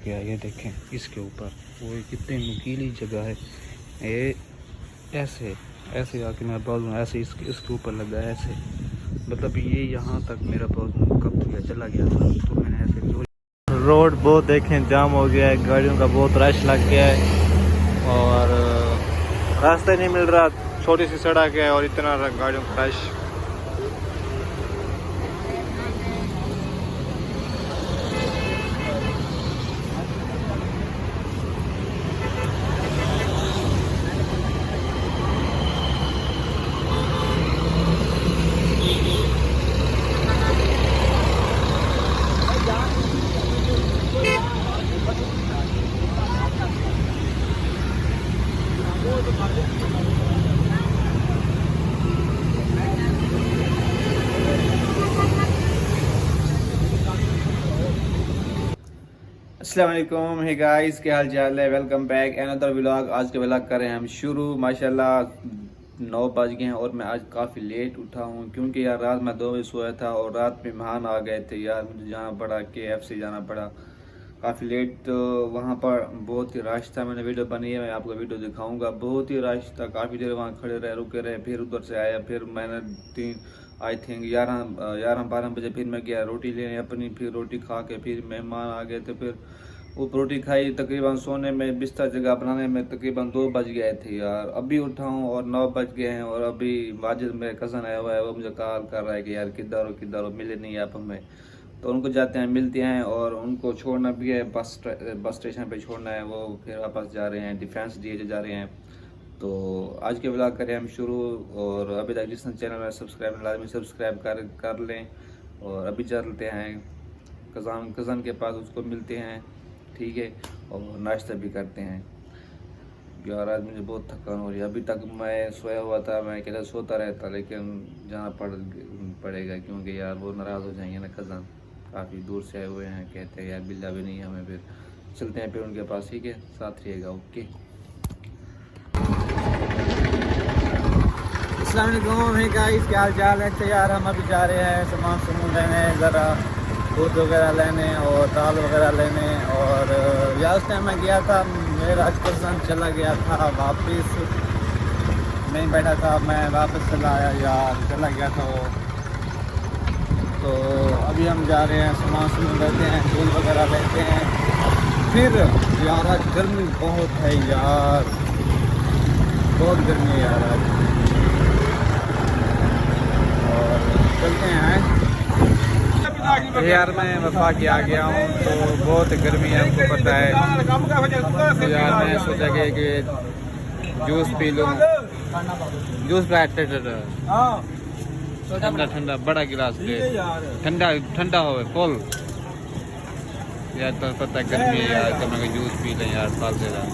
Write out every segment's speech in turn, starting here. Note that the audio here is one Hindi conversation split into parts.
क्या ये देखें इसके ऊपर वो कितनी नुकीली जगह है। ये ऐसे ऐसे आके मेरा बाजू ऐसे इसके ऊपर लगा है ऐसे, मतलब ये यहाँ तक मेरा बाजू कब किया चला गया था, तो मैंने ऐसे रोड बहुत देखें जाम हो गया है, गाड़ियों का बहुत रश लग गया है और रास्ता नहीं मिल रहा। छोटी सी सड़क है और इतना गाड़ियों का रश। अस्सलाम वालेकुम, हे गाइस, क्या हाल चाल है। Welcome back another vlog. आज के व्लॉग कर रहे हैं हम शुरू। माशाल्लाह 9 बज गए हैं और मैं आज काफ़ी लेट उठा हूँ क्योंकि यार रात में 2 बजे सोया था और रात में मेहमान आ गए थे यार, मुझे जाना पड़ा KFC जाना पड़ा काफ़ी लेट। तो वहाँ पर बहुत ही रश था। मैंने वीडियो बनी है, मैं आपको वीडियो दिखाऊंगा। बहुत ही रश था, काफ़ी देर वहाँ खड़े रहे, रुके रहे, फिर उधर से आया। फिर मैंने 11-12 बजे फिर मैं गया रोटी लेने अपनी। फिर रोटी खा के फिर मेहमान आ गए थे, फिर वो रोटी खाई। तकरीबन सोने में बिस्तर जगह बनाने में तकरीबन 2 बज गए थे यार। अभी उठा हूँ और 9 बज गए हैं और अभी वाजिद मेरे कज़न आया हुआ है, वो मुझे कॉल कर रहा है कि यार किधर हो, मिले नहीं आप हमें। तो उनको जाते हैं, मिलते हैं और उनको छोड़ना भी है, बस स्टेशन पे छोड़ना है। वो फिर वापस जा रहे हैं, डिफेंस DH जा रहे हैं। तो आज के व्लॉग करें हम शुरू। और अभी तक जिसने चैनल में सब्सक्राइब लाजमी सब्सक्राइब कर लें। और अभी चलते हैं कज़न के पास, उसको मिलते हैं, ठीक है, और नाश्ता भी करते हैं। यार आज मुझे बहुत थकान हो रही है। अभी तक मैं सोया हुआ था, मैं कहता सोता रहता, लेकिन जाना पड़ेगा क्योंकि यार वो नाराज़ हो जाएंगे ना। कज़न काफ़ी दूर से आए हुए हैं, कहते हैं यार बिल्ला भी नहीं है हमें। फिर चलते हैं फिर उनके पास, ठीक है, साथ रहिएगा। ओके, अस्सलाम वालेकुम, है गाइस, क्या हाल चाल है। तो यार हम अभी जा रहे हैं सामान लेने, ज़रा दूध वगैरह लेने और दाल वगैरह लेने। और यार उस टाइम मैं गया था, मेरा कज़न चला गया था वापस, नहीं बैठा था, मैं वापस चला आया यार, चला गया था वो। तो अभी हम जा रहे हैं सामान लेते हैं, दूध वगैरह लेते हैं। फिर यार आज गर्मी बहुत है यार, बहुत गर्मी है यार आज। और चलते हैं यार। मैं वफा के आ गया हूँ तो बहुत गर्मी है, हमको पता है। तो यार मैं सोचा कि जूस पी लूँ, जूस ठंडा ठंडा बड़ा गिलास ले, ठंडा हो कोल यार। तो पता है गर्मी है यार, तो मैं जूस पी लें यार, फाल दे रहा।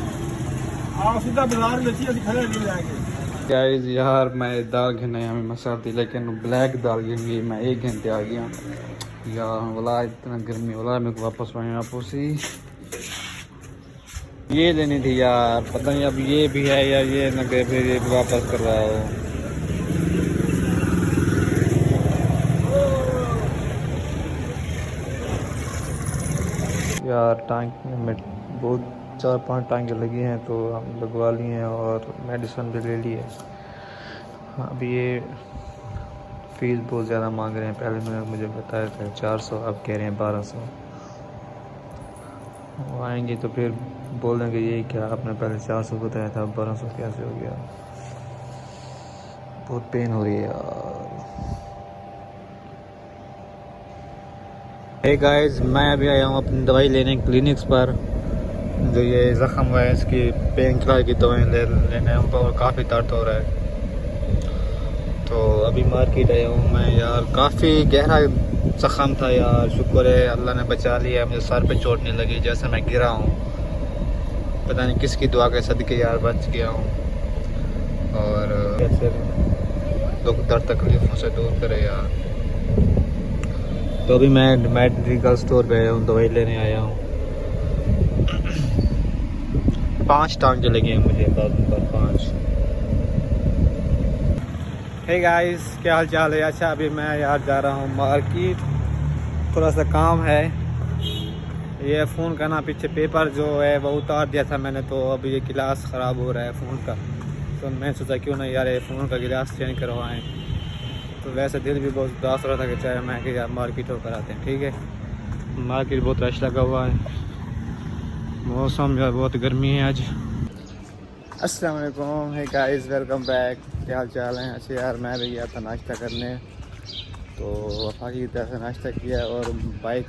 गाइस यार मैं दाल घिन हमें मसाल थी, लेकिन ब्लैक दाल घिन गई। मैं 1 घंटे आ गया यार, वाला इतना गर्मी वाला। मेरे को वापस ही ये लेनी थी यार, पता नहीं अब ये भी है यार, ये न गए फिर ये भी वापस कर रहा हो यार। टांकी में बहुत 4-5 टांगे लगी हैं तो हम लगवा लिए हैं और मेडिसिन भी ले ली है। अभी ये फीस बहुत ज़्यादा मांग रहे हैं, पहले मुझे बताया था 400, अब कह रहे हैं 1200। वो आएंगे तो फिर बोल देंगे ये क्या, आपने पहले 400 बताया था, अब 1200 कैसे हो गया। बहुत पेन हो रही है यार। हे गाइस, मैं अभी आया हूँ अपनी दवाई लेने क्लिनिक्स पर। जो ये ज़ख़म हुआ है इसकी पेन किलर की दवाई लेने हम पर, काफ़ी दर्द हो रहा है। तो अभी मार्केट आया हूँ मैं यार, काफ़ी गहरा ज़ख़म था यार। शुक्र है अल्लाह ने बचा लिया, मुझे सर पे चोट नहीं लगी जैसे मैं गिरा हूँ। पता नहीं किसकी दुआ के सदके यार बच गया हूँ। और कैसे दुख दर्द तकलीफ़ों से दूर करे यार। तो अभी मैं मेडिकल स्टोर पे आया हूँ, दवाई लेने आया हूँ। 5 टांगे लगे हैं मुझे बाजू पर, 5। हे गाइस, क्या हाल चाल है। अच्छा अभी मैं यार जा रहा हूँ मार्केट, थोड़ा सा काम है ये फ़ोन का ना पीछे पेपर जो है वो उतार दिया था मैंने, तो अब ये गिलास ख़राब हो रहा है फ़ोन का। तो मैं सोचा क्यों ना यार ये फ़ोन का गिलास चेंज करवाएं। तो वैसे दिल भी बहुत उदास हो रहा था कि चाहे मैं कि यार मार्केट होकर आते हैं। ठीक है, मार्केट बहुत रश लगा हुआ है, मौसम यार बहुत गर्मी है आज। अस्सलाम वालेकुम, हे गाइस, वेलकम बैक। क्या हाल चाल है? अच्छे यार, मैं भी गया था नाश्ता करने, तो वफा की तरफ से नाश्ता किया और बाइक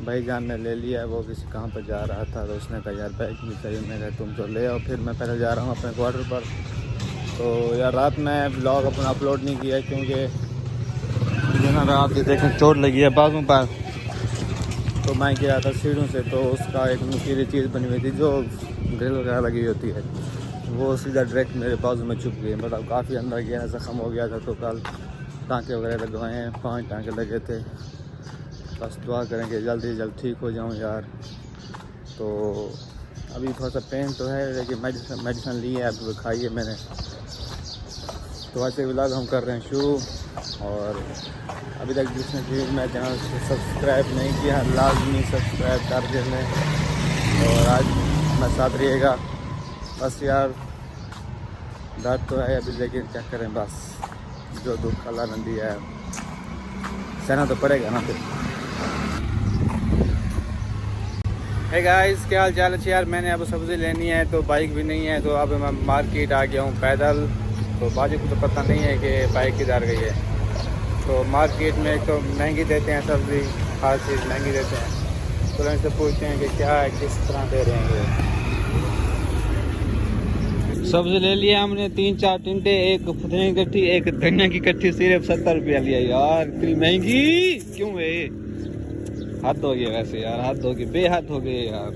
भाईजान ने ले लिया। वो किसी कहाँ पर जा रहा था तो उसने कहा यार बाइक नहीं चाहिए, मैं कहा तुम तो ले आओ। फिर मैं पहले जा रहा हूँ अपने क्वार्टर पर। तो यार रात में ब्लॉग अपना अपलोड नहीं किया क्योंकि मुझे ना रात की देखें चोट लगी है बाजू पर। तो मैं गया था सीढ़ों से, तो उसका एक नुकीली चीज़ बनी हुई थी जो ग्रिल वगैरह लगी होती है, वो सीधा डायरेक्ट मेरे बाजू में छुप गई। मतलब काफ़ी अंदर गया, ज़ख्म हो गया था। तो कल टाँके वगैरह लगवाए हैं, 5 टाँके लगे थे। बस दुआ करेंगे जल्द ही जल्द ठीक हो जाऊं यार। तो अभी थोड़ा सा पेन तो है, लेकिन मेडिसिन ली है, अभी खाई है मैंने। तो आज से व्लॉग हम कर रहे हैं शुरू। और अभी तक जिसने भी मेरे चैनल से सब्सक्राइब नहीं किया लाजमी सब्सक्राइब कर दें। और आज मैं साथ रहिएगा। बस यार दर्द तो है अभी, लेकिन क्या करें, बस जो दुख अल्लाह ने दिया है सहना तो पड़ेगा ना। फिर हे गाइस, क्या हाल चाल है यार? मैंने अब सब्ज़ी लेनी है तो बाइक भी नहीं है, तो अब मैं मार्केट आ गया हूँ पैदल। तो बाजू को तो पता नहीं है कि बाइक किधर गई है। तो मार्केट में एक तो महंगी देते हैं सब्ज़ी, हर चीज़ महंगी देते हैं। तो इनसे पूछते हैं कि क्या है, किस तरह दे रहे हैं। सब्ज़ी ले लिया हमने 3-4 टिंडे, एक पुदीने की कट्ठी, एक धनिया की कट्ठी, सिर्फ 70 रुपया लिया यार। इतनी महंगी क्यों है? हद हो गया वैसे यार, हद हो गई, बेहद हो गई यार।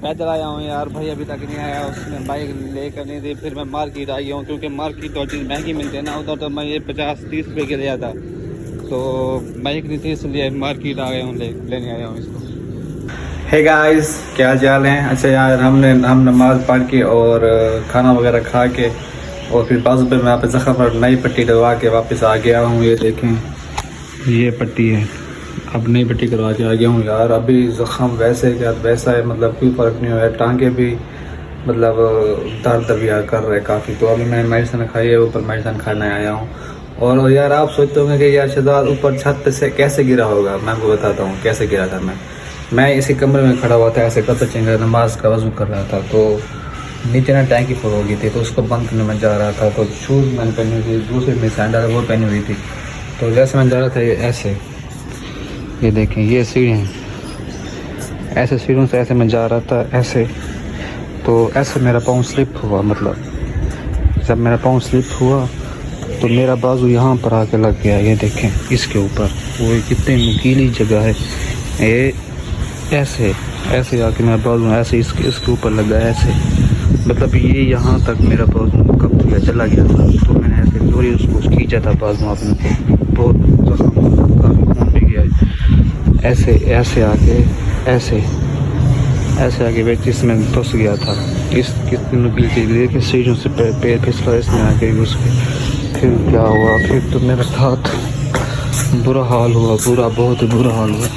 पैदल आया हूँ यार, भाई अभी तक नहीं आया, उसने बाइक लेकर नहीं दी। फिर मैं मार्केट आ गया हूँ क्योंकि मार्केट तो चीज़ महंगी मिलती है ना। उधर तो मैं ये 50-30 रुपये के लिया था, तो बाइक नहीं थी इसलिए मार्केट आ गया हूँ, लेने आया हूँ इसको। हे गाइस, क्या चाल है? अच्छा यार, हम नमाज़ पढ़ के और खाना वगैरह खा के और फिर बाजू पे मैं यहाँ पे ज़ख्म पर नई पट्टी डलवा के वापस आ गया हूँ। ये देखें, ये पट्टी है, अब नई पट्टी करवा के आ गया हूँ यार। अभी ज़ख्म वैसे क्या वैसा है, मतलब कोई फ़र्क नहीं हुआ। टांगे भी मतलब दर्द भी यार कर रहे काफ़ी। तो अभी मैंने मेडिसिन खाई है, ऊपर मेडिसिन खाने आया हूँ। और यार आप सोचते होंगे कि यार शहजाद ऊपर छत से कैसे गिरा होगा। मैं आपको बताता हूँ कैसे गिरा था। मैं इसी कमरे में खड़ा हुआ था, ऐसे कतर चेंगा नमाज का वज़ू कर रहा था। तो नीचे ना टैंकी फुल हो गई थी, तो उसको बंद करने में जा रहा था। तो शूज़ मैंने पहनी हुई थी, दूसरी में सैंडल वो पहनी हुई थी। तो जैसे मैं जा रहा था ये ऐसे, ये देखें ये सीढ़ियाँ, ऐसे सीढ़ियों से ऐसे मैं जा रहा था ऐसे। तो ऐसे मेरा पाँव स्लिप हुआ। मतलब जब मेरा पाँव स्लिप हुआ तो मेरा बाजू यहाँ पर आके लग गया। ये देखें इसके ऊपर, वो कितनी नुकीली जगह है। ये ऐसे आके मेरा बाजू ऐसे इसके ऊपर लगा ऐसे। मतलब ये यहाँ तक मेरा बाजू कब गया, चला गया था। तो मैंने ऐसे जोरी उसको खींचा था बाजू अपने को, बहुत काफ़ी खून भी गया है। ऐसे आके व्यक्ति इसमें फंस गया था। इस कितनी नुकीली चीज़ देखिए, सीढ़ियों से पैर फिसला इसमें आके घुस के। फिर क्या हुआ, फिर तो मेरा हाथ बुरा हाल हुआ, बहुत बुरा हाल हुआ।